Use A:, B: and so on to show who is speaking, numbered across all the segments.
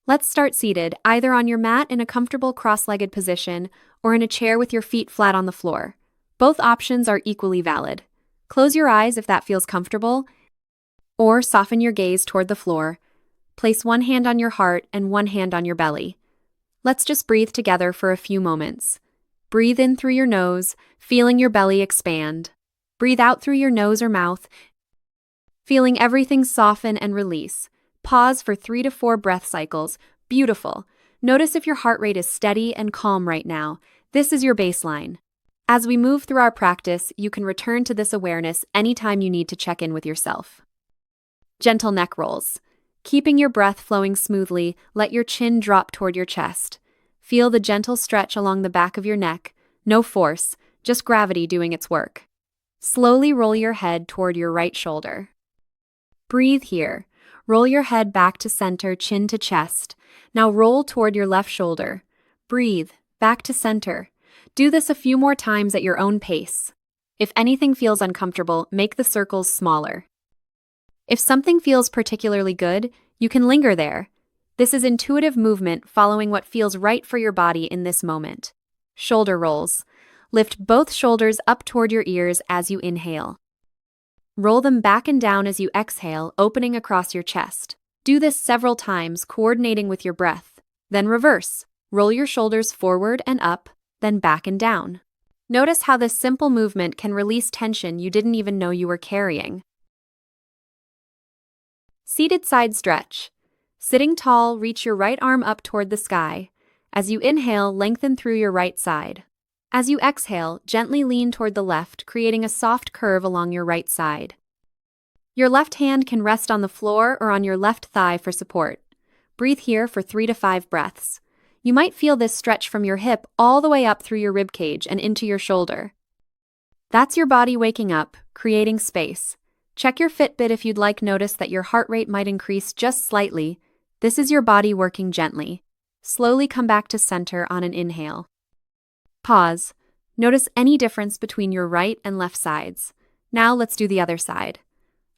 A: Let's start seated, either on your mat in a comfortable cross-legged position or in a chair with your feet flat on the floor. Both options are equally valid. Close your eyes if that feels comfortable, or soften your gaze toward the floor. Place one hand on your heart and one hand on your belly. Let's just breathe together for a few moments. Breathe in through your nose, feeling your belly expand. Breathe out through your nose or mouth, feeling everything soften and release. Pause for 3 to 4 breath cycles. Beautiful. Notice if your heart rate is steady and calm right now. This is your baseline. As we move through our practice, you can return to this awareness anytime you need to check in with yourself. Gentle neck rolls. Keeping your breath flowing smoothly, let your chin drop toward your chest. Feel the gentle stretch along the back of your neck. No force, just gravity doing its work. Slowly roll your head toward your right shoulder. Breathe here. Roll your head back to center, chin to chest. Now roll toward your left shoulder. Breathe, back to center. Do this a few more times at your own pace. If anything feels uncomfortable, make the circles smaller. If something feels particularly good, you can linger there. This is intuitive movement following what feels right for your body in this moment. Shoulder rolls. Lift both shoulders up toward your ears as you inhale. Roll them back and down as you exhale, opening across your chest. Do this several times, coordinating with your breath. Then reverse. Roll your shoulders forward and up, then back and down. Notice how this simple movement can release tension you didn't even know you were carrying. Seated side stretch. Sitting tall, reach your right arm up toward the sky. As you inhale, lengthen through your right side. As you exhale, gently lean toward the left, creating a soft curve along your right side. Your left hand can rest on the floor or on your left thigh for support. Breathe here for 3 to 5 breaths. You might feel this stretch from your hip all the way up through your rib cage and into your shoulder. That's your body waking up, creating space. Check your Fitbit if you'd like. Notice that your heart rate might increase just slightly. This is your body working gently. Slowly come back to center on an inhale. Pause. Notice any difference between your right and left sides. Now let's do the other side.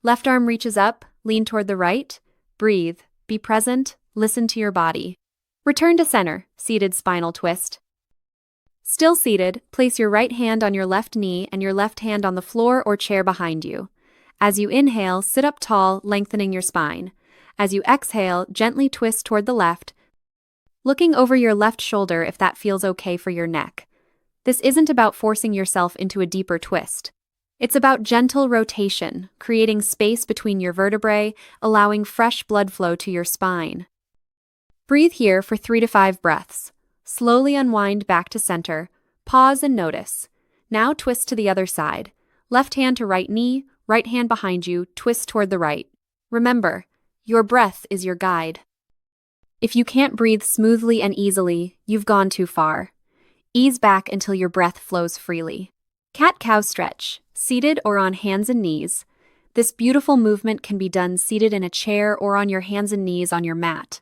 A: Left arm reaches up, lean toward the right. Breathe, be present, listen to your body. Return to center, seated spinal twist. Still seated, place your right hand on your left knee and your left hand on the floor or chair behind you. As you inhale, sit up tall, lengthening your spine. As you exhale, gently twist toward the left, looking over your left shoulder if that feels okay for your neck. This isn't about forcing yourself into a deeper twist. It's about gentle rotation, creating space between your vertebrae, allowing fresh blood flow to your spine. Breathe here for 3 to 5 breaths. Slowly unwind back to center. Pause and notice. Now twist to the other side. Left hand to right knee, right hand behind you, twist toward the right. Remember, your breath is your guide. If you can't breathe smoothly and easily, you've gone too far. Ease back until your breath flows freely. Cat-cow stretch, seated or on hands and knees. This beautiful movement can be done seated in a chair or on your hands and knees on your mat.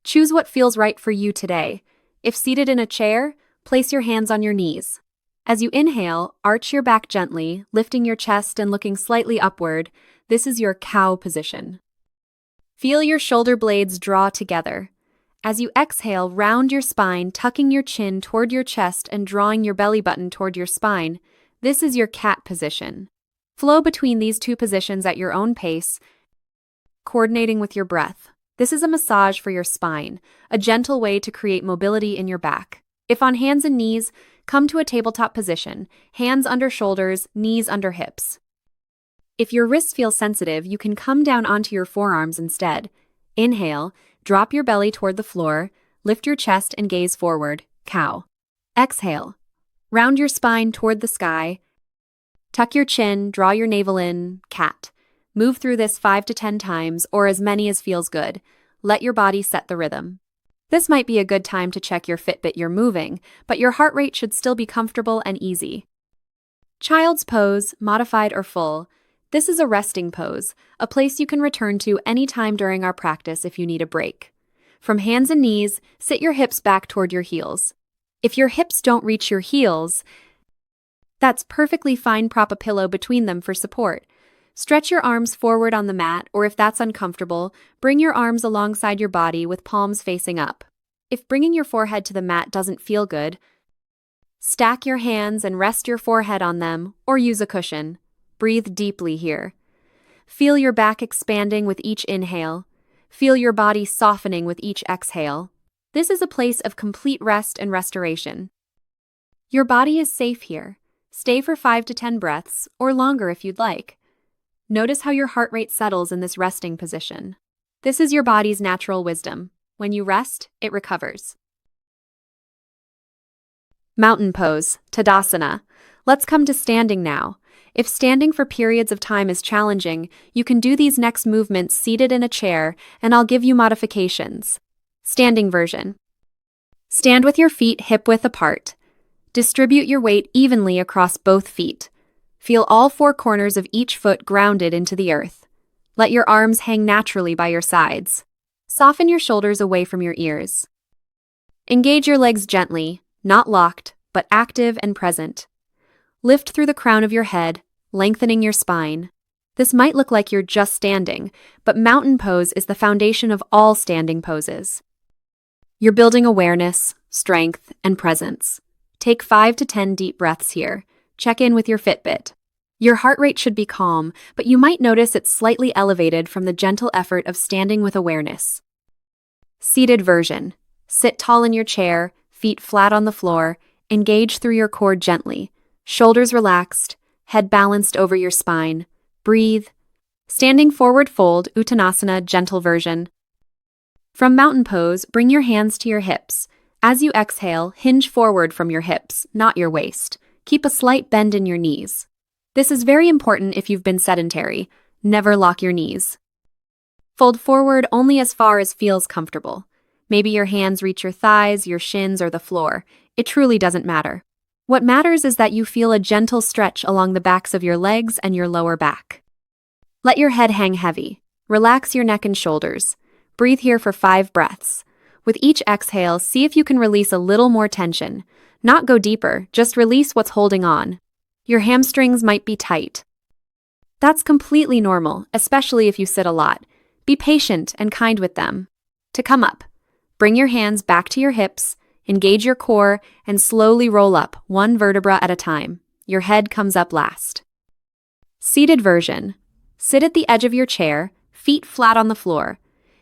A: Choose what feels right for you today. If seated in a chair, place your hands on your knees. As you inhale, arch your back gently, lifting your chest and looking slightly upward. This is your cow position. Feel your shoulder blades draw together. As you exhale, round your spine, tucking your chin toward your chest and drawing your belly button toward your spine. This is your cat position. Flow between these two positions at your own pace, coordinating with your breath. This is a massage for your spine, a gentle way to create mobility in your back. If on hands and knees, come to a tabletop position, hands under shoulders, knees under hips. If your wrists feel sensitive, you can come down onto your forearms instead. Inhale, drop your belly toward the floor, lift your chest and gaze forward, cow. Exhale, round your spine toward the sky, tuck your chin, draw your navel in, cat. Move through this 5 to 10 times or as many as feels good. Let your body set the rhythm. This might be a good time to check your Fitbit you're moving, but your heart rate should still be comfortable and easy. Child's pose, modified or full. This is a resting pose, a place you can return to anytime during our practice if you need a break. From hands and knees, sit your hips back toward your heels. If your hips don't reach your heels, that's perfectly fine. Prop a pillow between them for support. Stretch your arms forward on the mat, or if that's uncomfortable, bring your arms alongside your body with palms facing up. If bringing your forehead to the mat doesn't feel good, stack your hands and rest your forehead on them, or use a cushion. Breathe deeply here. Feel your back expanding with each inhale. Feel your body softening with each exhale. This is a place of complete rest and restoration. Your body is safe here. Stay for 5 to 10 breaths, or longer if you'd like. Notice how your heart rate settles in this resting position. This is your body's natural wisdom. When you rest, it recovers. Mountain pose, Tadasana. Let's come to standing now. If standing for periods of time is challenging, you can do these next movements seated in a chair, and I'll give you modifications. Standing version. Stand with your feet hip-width apart. Distribute your weight evenly across both feet. Feel all 4 corners of each foot grounded into the earth. Let your arms hang naturally by your sides. Soften your shoulders away from your ears. Engage your legs gently, not locked, but active and present. Lift through the crown of your head, lengthening your spine. This might look like you're just standing, but mountain pose is the foundation of all standing poses. You're building awareness, strength, and presence. Take 5 to 10 deep breaths here. Check in with your Fitbit. Your heart rate should be calm, but you might notice it's slightly elevated from the gentle effort of standing with awareness. Seated version. Sit tall in your chair, feet flat on the floor, engage through your core gently. Shoulders relaxed, head balanced over your spine. Breathe. Standing forward fold, Uttanasana, gentle version. From mountain pose, bring your hands to your hips. As you exhale, hinge forward from your hips, not your waist. Keep a slight bend in your knees. This is very important if you've been sedentary. Never lock your knees. Fold forward only as far as feels comfortable. Maybe your hands reach your thighs, your shins, or the floor. It truly doesn't matter. What matters is that you feel a gentle stretch along the backs of your legs and your lower back. Let your head hang heavy. Relax your neck and shoulders. Breathe here for 5 breaths. With each exhale, see if you can release a little more tension. Not go deeper, just release what's holding on. Your hamstrings might be tight. That's completely normal, especially if you sit a lot. Be patient and kind with them. To come up, bring your hands back to your hips, engage your core, and slowly roll up, 1 vertebra at a time. Your head comes up last. Seated version. Sit at the edge of your chair, feet flat on the floor.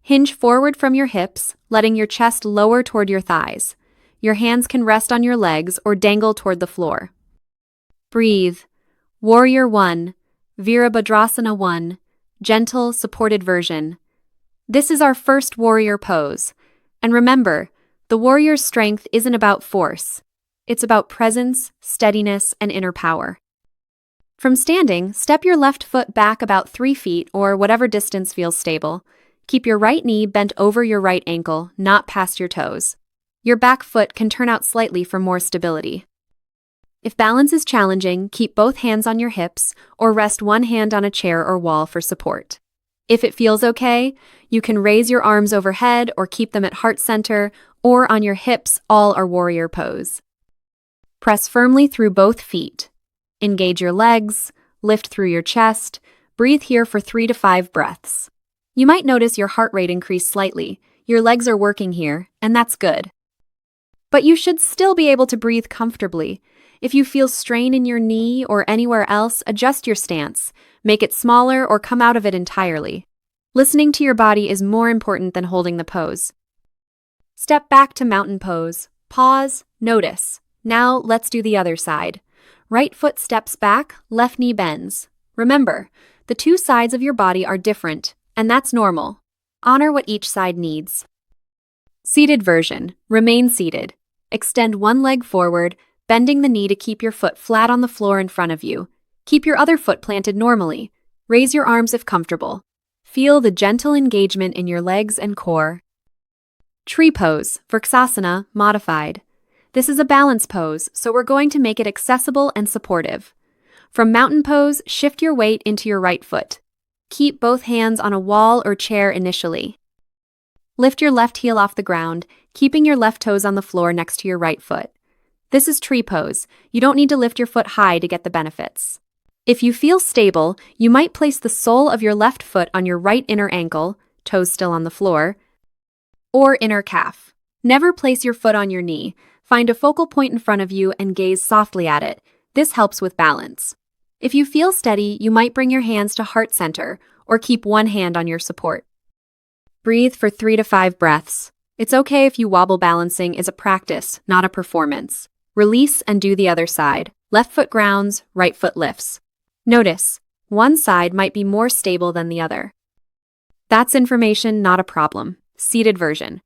A: Hinge forward from your hips, letting your chest lower toward your thighs. Your hands can rest on your legs or dangle toward the floor. Breathe. Warrior 1, Virabhadrasana 1, gentle, supported version. This is our first warrior pose. And remember, the warrior's strength isn't about force. It's about presence, steadiness, and inner power. From standing, step your left foot back about 3 feet or whatever distance feels stable. Keep your right knee bent over your right ankle, not past your toes. Your back foot can turn out slightly for more stability. If balance is challenging, keep both hands on your hips or rest one hand on a chair or wall for support. If it feels okay, you can raise your arms overhead or keep them at heart center or on your hips, all are warrior pose. Press firmly through both feet. Engage your legs, lift through your chest, breathe here for 3 to 5 breaths. You might notice your heart rate increase slightly. Your legs are working here, and that's good. But you should still be able to breathe comfortably. If you feel strain in your knee or anywhere else, adjust your stance. Make it smaller or come out of it entirely. Listening to your body is more important than holding the pose. Step back to mountain pose. Pause, notice. Now let's do the other side. Right foot steps back, left knee bends. Remember, the 2 sides of your body are different, and that's normal. Honor what each side needs. Seated version. Remain seated. Extend one leg forward, bending the knee to keep your foot flat on the floor in front of you. Keep your other foot planted normally. Raise your arms if comfortable. Feel the gentle engagement in your legs and core. Tree pose, Vrksasana, modified. This is a balance pose, so we're going to make it accessible and supportive. From mountain pose, shift your weight into your right foot. Keep both hands on a wall or chair initially. Lift your left heel off the ground, keeping your left toes on the floor next to your right foot. This is tree pose. You don't need to lift your foot high to get the benefits. If you feel stable, you might place the sole of your left foot on your right inner ankle, toes still on the floor, or inner calf. Never place your foot on your knee. Find a focal point in front of you and gaze softly at it. This helps with balance. If you feel steady, you might bring your hands to heart center or keep one hand on your support. Breathe for 3 to 5 breaths. It's okay if you wobble. Balancing is a practice, not a performance. Release and do the other side. Left foot grounds, right foot lifts. Notice, one side might be more stable than the other. That's information, not a problem. Seated version.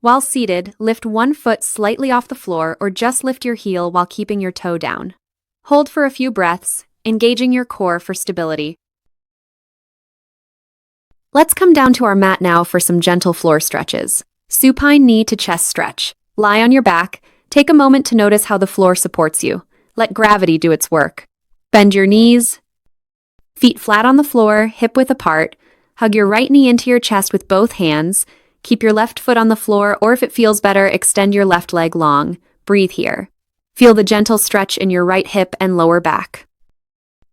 A: While seated, lift one foot slightly off the floor or just lift your heel while keeping your toe down. Hold for a few breaths, engaging your core for stability. Let's come down to our mat now for some gentle floor stretches. Supine knee to chest stretch. Lie on your back. Take a moment to notice how the floor supports you. Let gravity do its work. Bend your knees. Feet flat on the floor, hip width apart. Hug your right knee into your chest with both hands. Keep your left foot on the floor, or if it feels better, extend your left leg long. Breathe here. Feel the gentle stretch in your right hip and lower back.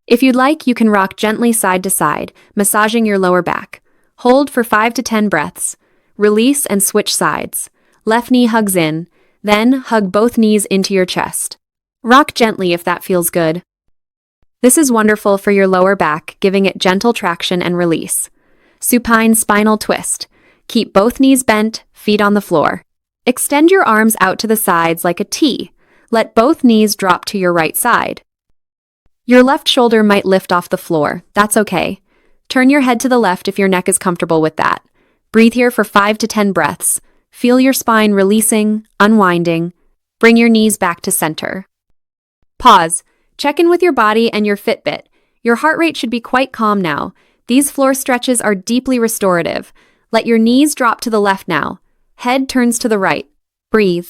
A: If you'd like, you can rock gently side to side, massaging your lower back. Hold for 5 to 10 breaths. Release and switch sides. Left knee hugs in, then hug both knees into your chest. Rock gently if that feels good. This is wonderful for your lower back, giving it gentle traction and release. Supine spinal twist. Keep both knees bent, feet on the floor. Extend your arms out to the sides like a T. Let both knees drop to your right side. Your left shoulder might lift off the floor. That's okay. Turn your head to the left if your neck is comfortable with that. Breathe here for 5 to 10 breaths. Feel your spine releasing, unwinding. Bring your knees back to center. Pause. Check in with your body and your Fitbit. Your heart rate should be quite calm now. These floor stretches are deeply restorative. Let your knees drop to the left now. Head turns to the right. Breathe.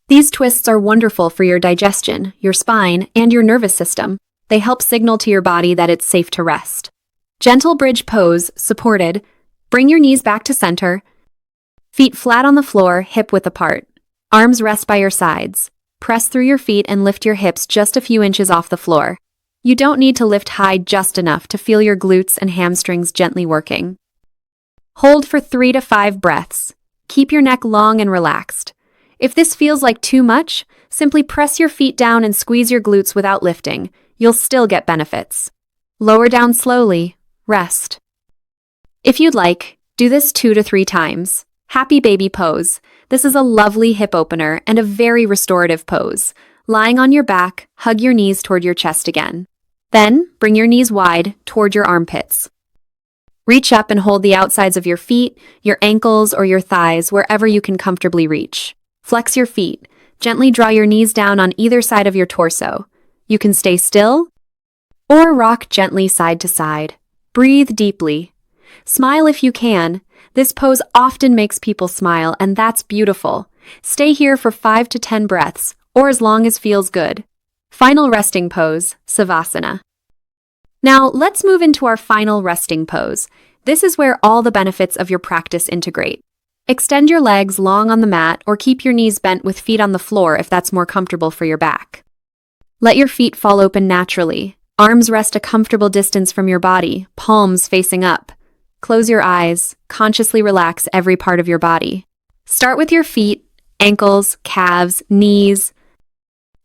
A: These twists are wonderful for your digestion, your spine, and your nervous system. They help signal to your body that it's safe to rest. Gentle bridge pose, supported. Bring your knees back to center. Feet flat on the floor, hip width apart. Arms rest by your sides. Press through your feet and lift your hips just a few inches off the floor. You don't need to lift high, just enough to feel your glutes and hamstrings gently working. Hold for 3 to 5 breaths. Keep your neck long and relaxed. If this feels like too much, simply press your feet down and squeeze your glutes without lifting. You'll still get benefits. Lower down slowly. Rest. If you'd like, do this 2 to 3 times. Happy baby pose. This is a lovely hip opener and a very restorative pose. Lying on your back, hug your knees toward your chest again. Then, bring your knees wide toward your armpits. Reach up and hold the outsides of your feet, your ankles, or your thighs wherever you can comfortably reach. Flex your feet. Gently draw your knees down on either side of your torso. You can stay still or rock gently side to side. Breathe deeply. Smile if you can. This pose often makes people smile, and that's beautiful. Stay here for 5 to 10 breaths, or as long as feels good. Final resting pose, Savasana. Now, let's move into our final resting pose. This is where all the benefits of your practice integrate. Extend your legs long on the mat or keep your knees bent with feet on the floor if that's more comfortable for your back. Let your feet fall open naturally. Arms rest a comfortable distance from your body, palms facing up. Close your eyes, consciously relax every part of your body. Start with your feet, ankles, calves, knees,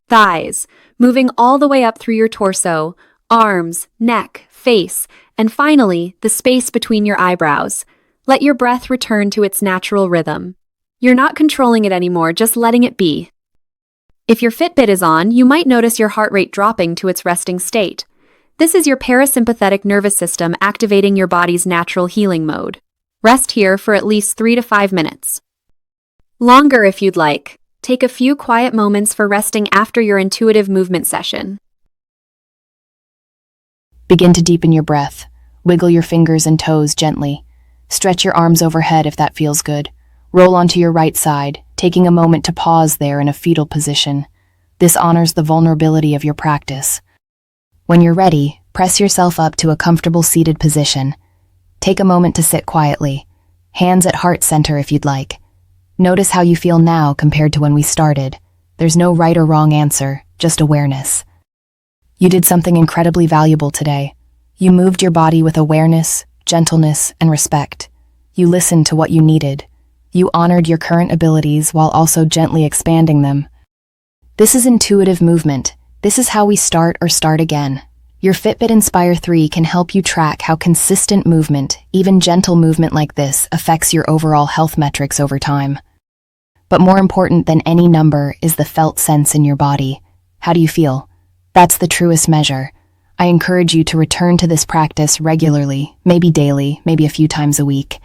A: thighs, moving all the way up through your torso, arms, neck, face, and finally, the space between your eyebrows. Let your breath return to its natural rhythm. You're not controlling it anymore, just letting it be. If your Fitbit is on, you might notice your heart rate dropping to its resting state. This is your parasympathetic nervous system activating your body's natural healing mode. Rest here for at least 3 to 5 minutes. Longer if you'd like. Take a few quiet moments for resting after your intuitive movement session.
B: Begin to deepen your breath. Wiggle your fingers and toes gently. Stretch your arms overhead if that feels good. Roll onto your right side, taking a moment to pause there in a fetal position. This honors the vulnerability of your practice. When you're ready, press yourself up to a comfortable seated position. Take a moment to sit quietly. Hands at heart center if you'd like. Notice how you feel now compared to when we started. There's no right or wrong answer, just awareness. You did something incredibly valuable today. You moved your body with awareness, gentleness, and respect. You listened to what you needed. You honored your current abilities while also gently expanding them. This is intuitive movement. This is how we start or start again. Your Fitbit Inspire 3 can help you track how consistent movement, even gentle movement like this, affects your overall health metrics over time. But more important than any number is the felt sense in your body. How do you feel? That's the truest measure. I encourage you to return to this practice regularly, maybe daily, maybe a few times a week.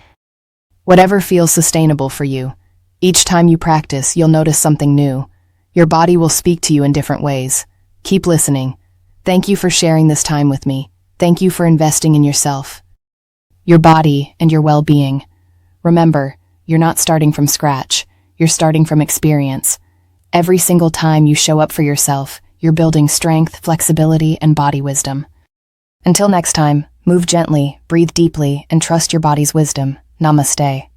B: Whatever feels sustainable for you. Each time you practice, you'll notice something new. Your body will speak to you in different ways. Keep listening. Thank you for sharing this time with me. Thank you for investing in yourself, your body, and your well-being. Remember, you're not starting from scratch. You're starting from experience. Every single time you show up for yourself, you're building strength, flexibility, and body wisdom. Until next time, move gently, breathe deeply, and trust your body's wisdom. Namaste.